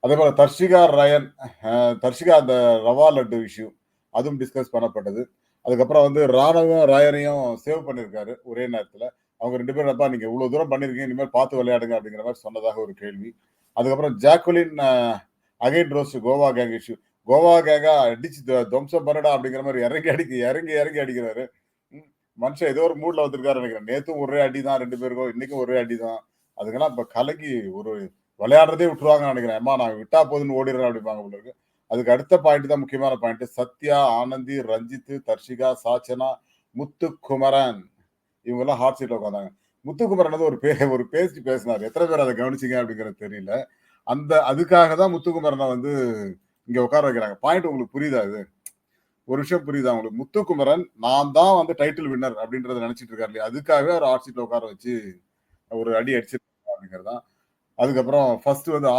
அதேபோல தர்ஷிகா ரயன், தர்ஷிகா அந்த ரவா லட்டு இஷ்யூ அதுவும் டிஸ்கஸ் பண்ணப்பட்டது. அதுக்கப்புறம் வந்து ராணவும், ராயரையும் சேவ் பண்ணியிருக்காரு ஒரே நேரத்துல. அவங்க 2 பேரும் "அப்பா நீங்க இவ்வளவு தூரம் பண்ணியிருக்கீங்க. இனிமேல் பார்த்து விளையாடுங்க" அப்படிங்கிற மாரி சொன்னதாக ஒரு கேள்வி. அதுக்கப்புறம் Jacqueline again roast Goa gang issue. Goa கேங்கா அடிச்சு துவம்சம் பண்ணுடா அப்படிங்கிற மாரி இறங்கி அடிக்கிறாரு. ம். மனுஷன் ஏதோ ஒரு மூட்ல வந்திருக்காருன்னு நெனைக்கிறேன். நேத்தும் ஒரே அடி தான் 2 பேருக்கும். இன்னைக்கும் ஒரே அடி தான். அதுக்கெல்லாம் இப்ப கலக்கி ஒரு விளையாடுறதே விட்டுருவாங்கன்னு நெனைக்கிறேன். "அம்மா நான் விட்டா போதுன்னு ஓடிர்றேன்" அப்படிம்பாங்க போல இருக்கு. அதுக்கு அடுத்த பாயிண்ட் தான் முக்கியமான பாயிண்ட். சத்யா, ஆனந்தி, ரஞ்சித், தர்ஷிகா, சாச்சனா, முத்துக்குமரன் இவங்கலாம் ஹாட் சீட்ல உட்கார்ந்தாங்க. முத்துக்குமரன் வந்து ஒரு பேச்சு பேசினாரு. எத்தன பேர் அத கவனிச்சீங்க அப்படிங்கிறது தெரியல. அதுக்காக தான் முத்துக்குமரன வந்து இங்க உட்கார வைக்கிறாங்க. பாயிண்ட் உங்களுக்கு புரியுதா இது? ஒரு விஷயம் புரியுதா உங்களுக்கு? முத்துக்குமரன் நான் தான் வந்து டைட்டில் வின்னர் அப்படின்றத நெனச்சிட்டு இருக்காரு இல்லையா? அதுக்காகவே அவர ஹாட் சீட்ல உட்கார வச்சு ஒரு அடி அடிச்சிருக்காங்க அப்படிங்கிறது தான். அதுக்கப்புறம் ஃபர்ஸ்ட் வந்து